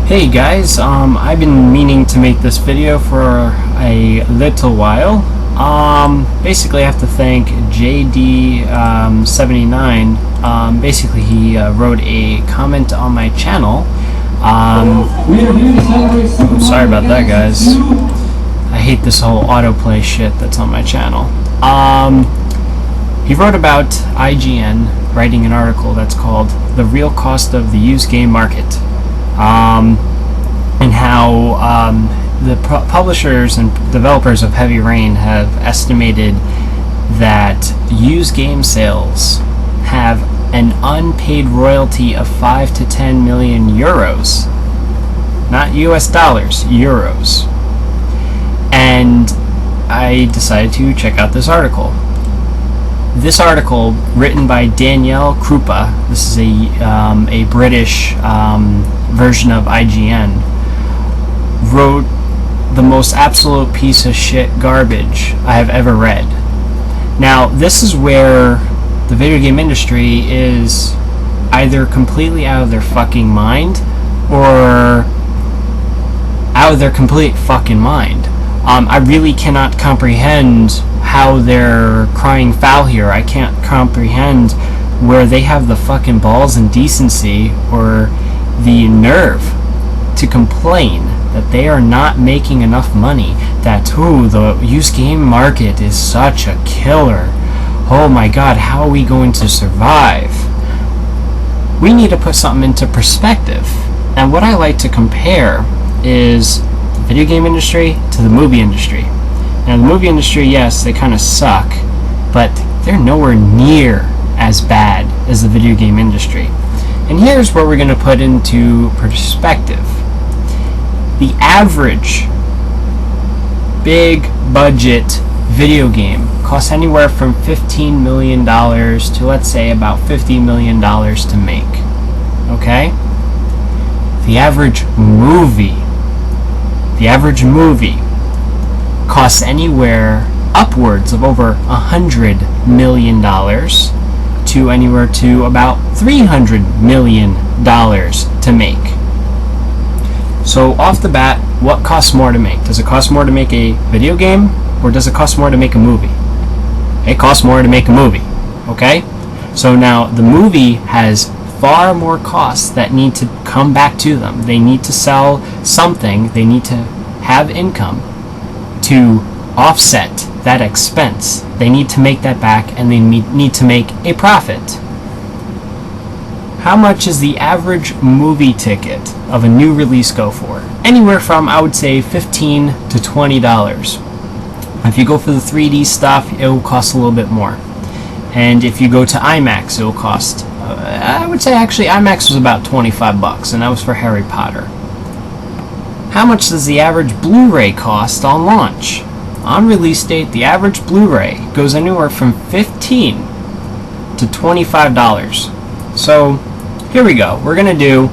Hey guys, I've been meaning to make this video for a little while. Basically I have to thank JD79. Basically he wrote a comment on my channel. Sorry about that, guys. I hate this whole autoplay shit that's on my channel. He wrote about IGN writing an article that's called "The Real Cost of the Used Game Market." And how the publishers and developers of Heavy Rain have estimated that used game sales have an unpaid royalty of 5 to 10 million euros. Not US dollars, euros. And I decided to check out this article. This article, written by Danielle Krupa, this is a British version of IGN, wrote the most absolute piece of shit garbage I have ever read. Now, this is where the video game industry is either completely out of their fucking mind or out of their complete fucking mind. I really cannot comprehend how they're crying foul here. I can't comprehend where they have the fucking balls and decency or the nerve to complain that they are not making enough money, that the used game market is such a killer. Oh my god, how are we going to survive? We need to put something into perspective. And what I like to compare is the video game industry to the movie industry. Now the movie industry, yes, they kind of suck, but they're nowhere near as bad as the video game industry. And here's where we're going to put into perspective. The average big budget video game costs anywhere from $15 million to, let's say, about $50 million to make. Okay? The average movie costs anywhere upwards of over $100 million to anywhere to about $300 million to make. So off the bat, what costs more to make? Does it cost more to make a video game, or does it cost more to make a movie? It costs more to make a movie, okay? So now the movie has far more costs that need to come back to them. They need to sell something, they need to have income to offset that expense. They need to make that back, and they need to make a profit. How much is the average movie ticket of a new release go for? Anywhere from, I would say, $15 to $20. If you go for the 3D stuff, it will cost a little bit more. And if you go to IMAX, it will cost, I would say actually IMAX was about $25, and that was for Harry Potter. How much does the average Blu-ray cost on launch? On release date, the average Blu-ray goes anywhere from $15 to $25. So, here we go. We're going to do,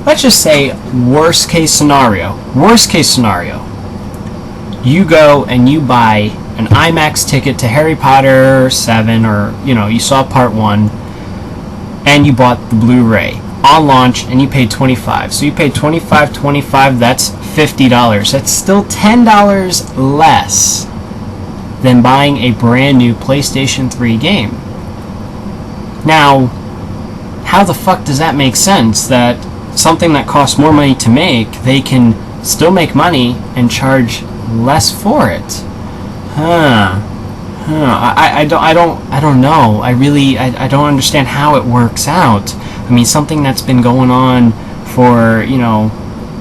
let's just say, worst case scenario. Worst case scenario. You go and you buy an IMAX ticket to Harry Potter 7, or, you saw part 1, and you bought the Blu-ray on launch, and you paid $25. So you paid $25, that's $50. That's still $10 less than buying a brand new PlayStation 3 game. Now, how the fuck does that make sense that something that costs more money to make, they can still make money and charge less for it? I don't know. I don't understand how it works out. I mean, something that's been going on for,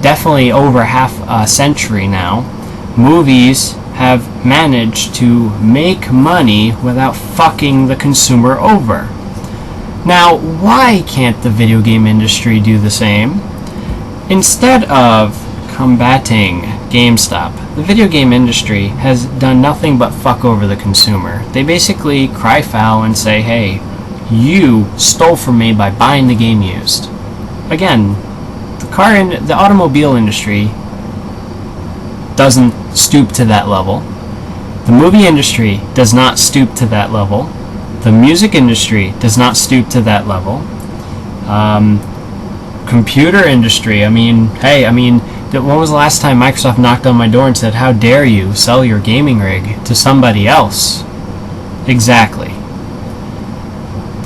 definitely over half a century now. Movies have managed to make money without fucking the consumer over. Now, why can't the video game industry do the same? Instead of combating GameStop, the video game industry has done nothing but fuck over the consumer. They basically cry foul and say, hey, you stole from me by buying the game used. Again, the automobile industry doesn't stoop to that level. The movie industry does not stoop to that level. The music industry does not stoop to that level. computer industry. I mean, hey, when was the last time Microsoft knocked on my door and said, how dare you sell your gaming rig to somebody else? Exactly.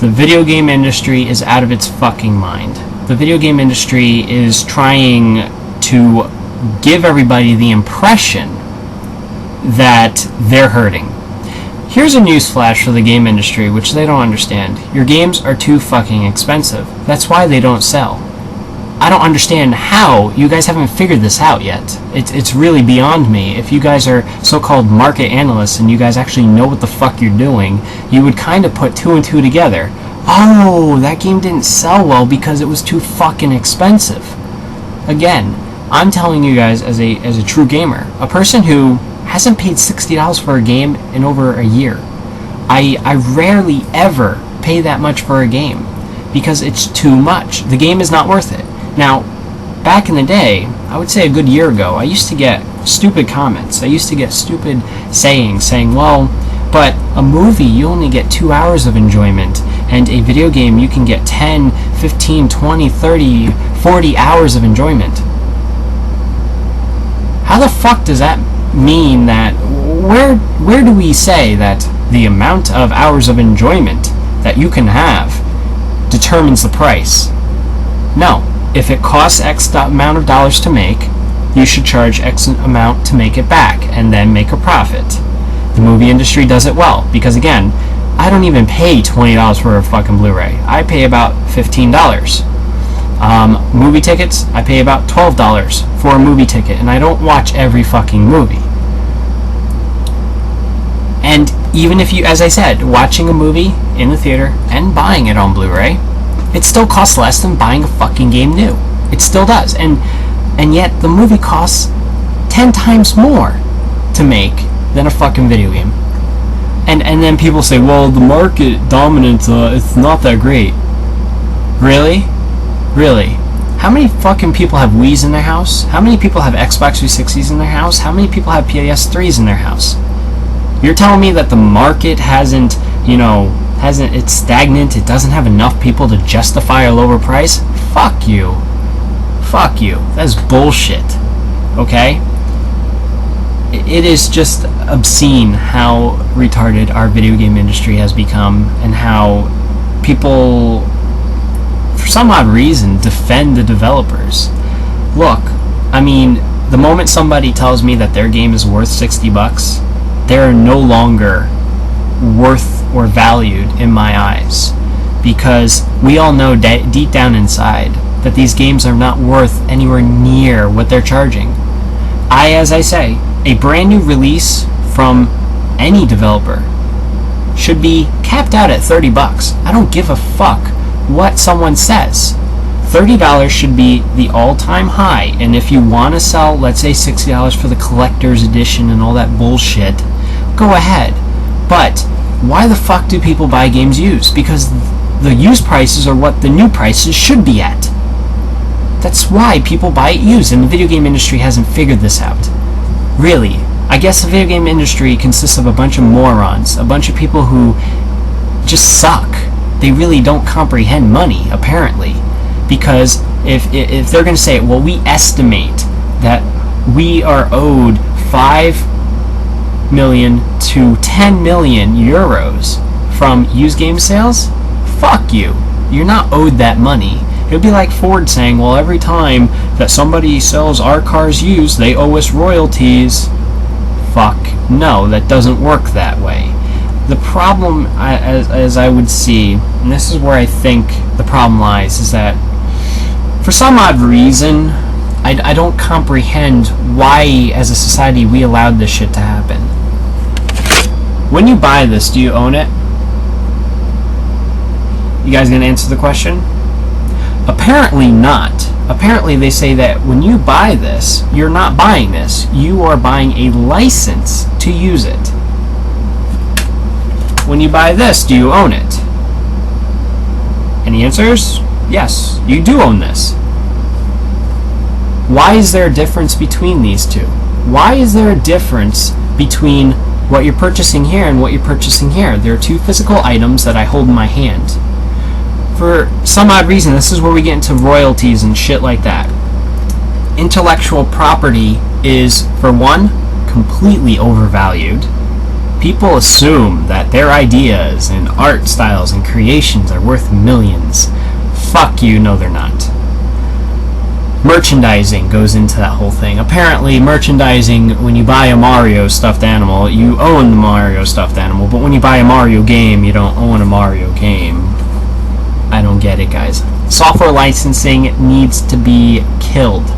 The video game industry is out of its fucking mind. The video game industry is trying to give everybody the impression that they're hurting. Here's a newsflash for the game industry, which they don't understand. Your games are too fucking expensive. That's why they don't sell. I don't understand how you guys haven't figured this out yet. It's really beyond me. If you guys are so-called market analysts and you guys actually know what the fuck you're doing, you would kind of put two and two together. Oh, that game didn't sell well because it was too fucking expensive. Again, I'm telling you guys as a true gamer, a person who hasn't paid $60 for a game in over a year. I rarely ever pay that much for a game because it's too much. The game is not worth it. Now, back in the day, I would say a good year ago, I used to get stupid comments. I used to get stupid sayings saying, well, but a movie, you only get 2 hours of enjoyment, and a video game, you can get 10, 15, 20, 30, 40 hours of enjoyment. How the fuck does that mean that, where do we say that the amount of hours of enjoyment that you can have determines the price? No. If it costs X amount of dollars to make, you should charge X amount to make it back and then make a profit. The movie industry does it well because, again, I don't even pay $20 for a fucking Blu-ray. I pay about $15. Movie tickets, I pay about $12 for a movie ticket, and I don't watch every fucking movie. And even if you, as I said, watching a movie in the theater and buying it on Blu-ray, it still costs less than buying a fucking game new. It still does. And yet the movie costs 10 times more to make than a fucking video game. And then people say, well, the market dominance, it's not that great. Really? Really? How many fucking people have Wii's in their house? How many people have Xbox 360s in their house? How many people have PS3s in their house? You're telling me that the market hasn't, it's stagnant, it doesn't have enough people to justify a lower price? Fuck you. Fuck you. That's bullshit. Okay? It is just obscene how retarded our video game industry has become and how people, for some odd reason, defend the developers. Look, the moment somebody tells me that their game is worth $60, they're no longer worth or valued in my eyes, because we all know deep down inside that these games are not worth anywhere near what they're charging. As I say, a brand new release from any developer should be capped out at $30. I don't give a fuck what someone says. $30 should be the all-time high, and if you want to sell, let's say, $60 for the collector's edition and all that bullshit, go ahead. But why the fuck do people buy games used? Because the used prices are what the new prices should be at. That's why people buy it used, and the video game industry hasn't figured this out. Really. I guess the video game industry consists of a bunch of morons, a bunch of people who just suck. They really don't comprehend money, apparently. Because if they're going to say, well, we estimate that we are owed 5 million to 10 million euros from used game sales, fuck you. You're not owed that money. It would be like Ford saying, well, every time that somebody sells our cars used, they owe us royalties. Fuck no, that doesn't work that way. The problem, as I would see, and this is where I think the problem lies, is that for some odd reason, I don't comprehend why, as a society, we allowed this shit to happen. When you buy this, do you own it? You guys gonna answer the question? Apparently not. Apparently they say that when you buy this, you're not buying this. You are buying a license to use it. When you buy this, do you own it? Any answers? Yes, you do own this. Why is there a difference between these two? Why is there a difference between what you're purchasing here and what you're purchasing here? There are two physical items that I hold in my hand. for some odd reason, this is where we get into royalties and shit like that. Intellectual property is, for one, completely overvalued. People assume that their ideas and art styles and creations are worth millions. Fuck you, no they're not. Merchandising goes into that whole thing. Apparently, merchandising, when you buy a Mario stuffed animal, you own the Mario stuffed animal, but when you buy a Mario game, you don't own a Mario game. I don't get it, guys. Software licensing needs to be killed.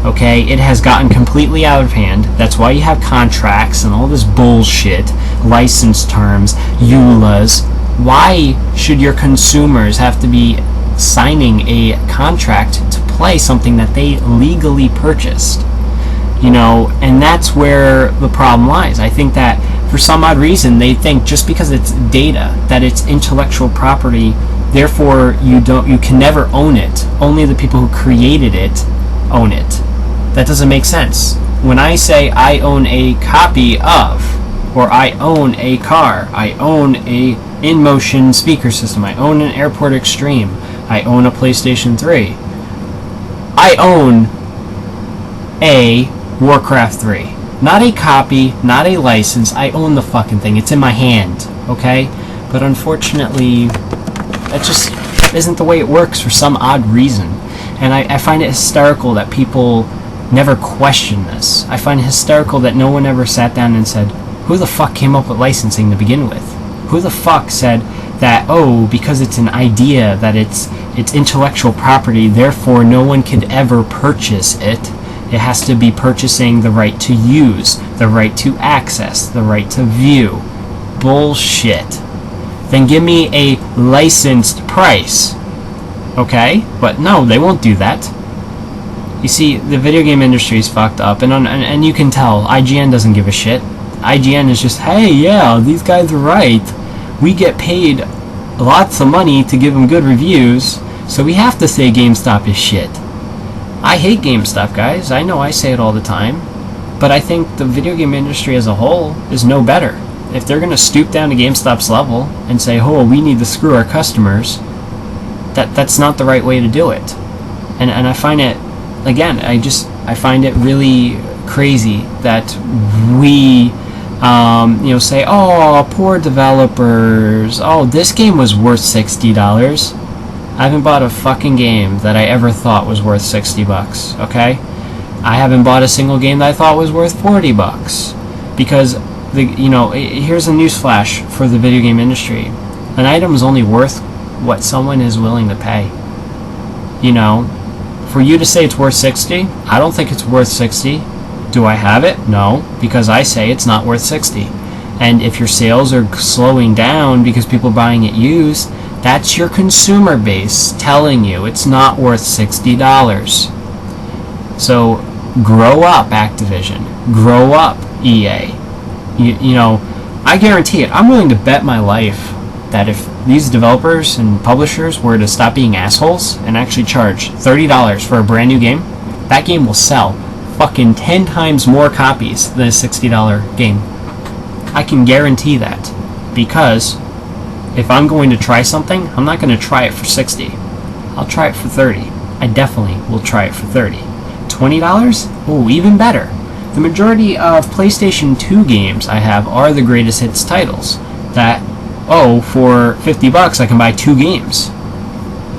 Okay? It has gotten completely out of hand. That's why you have contracts and all this bullshit, license terms, EULAs. Why should your consumers have to be signing a contract to play something that they legally purchased? You know, and that's where the problem lies. I think that for some odd reason they think just because it's data, that it's intellectual property, therefore you can never own it. Only the people who created it own it. That doesn't make sense. When I say I own a copy of, or I own a car, I own a in-motion speaker system, I own an Airport Extreme, I own a PlayStation 3, I own a Warcraft 3. Not a copy, not a license, I own the fucking thing. It's in my hand, okay? But unfortunately, that just isn't the way it works for some odd reason. And I find it hysterical that people never question this. I find it hysterical that no one ever sat down and said, who the fuck came up with licensing to begin with? Who the fuck said that, oh, because it's an idea, that it's intellectual property, therefore no one could ever purchase it. It has to be purchasing the right to use, the right to access, the right to view. Bullshit. Then give me a licensed price. Okay? But no, they won't do that. You see, the video game industry is fucked up, and you can tell, IGN doesn't give a shit. IGN is just, hey, yeah, these guys are right. We get paid lots of money to give them good reviews, so we have to say GameStop is shit. I hate GameStop, guys. I know I say it all the time. But I think the video game industry as a whole is no better. If they're going to stoop down to GameStop's level and say, oh, we need to screw our customers, that's not the right way to do it. And I find it, again, I find it really crazy that we say, oh, poor developers, oh, this game was worth $60. I haven't bought a fucking game that I ever thought was worth $60, okay? I haven't bought a single game that I thought was worth $40, because here's a newsflash for the video game industry. An item is only worth what someone is willing to pay. You know, for you to say it's worth $60, I don't think it's worth $60. Do I have it? No, because I say it's not worth $60. And if your sales are slowing down because people are buying it used, that's your consumer base telling you it's not worth $60. So grow up, Activision. Grow up, EA. You know, I guarantee it. I'm willing to bet my life that if these developers and publishers were to stop being assholes and actually charge $30 for a brand new game, that game will sell fucking 10 times more copies than a $60 game. I can guarantee that, because if I'm going to try something, I'm not going to try it for $60. I'll try it for $30. I definitely will try it for $30. $20? Oh, even better. The majority of PlayStation 2 games I have are the greatest hits titles that, oh, for $50 I can buy 2 games.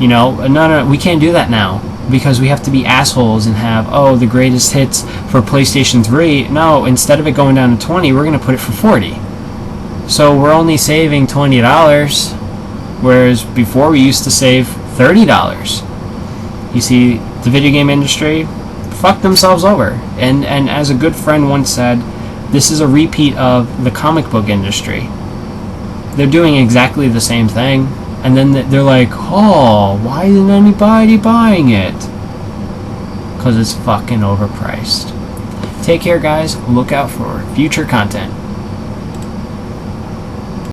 You know, no, we can't do that now, because we have to be assholes and have, oh, the greatest hits for PlayStation 3. No, instead of it going down to 20, we're going to put it for 40. So we're only saving $20, whereas before we used to save $30. You see, the video game industry fucked themselves over. And as a good friend once said, this is a repeat of the comic book industry. They're doing exactly the same thing. And then they're like, oh, why isn't anybody buying it? Because it's fucking overpriced. Take care, guys. Look out for future content.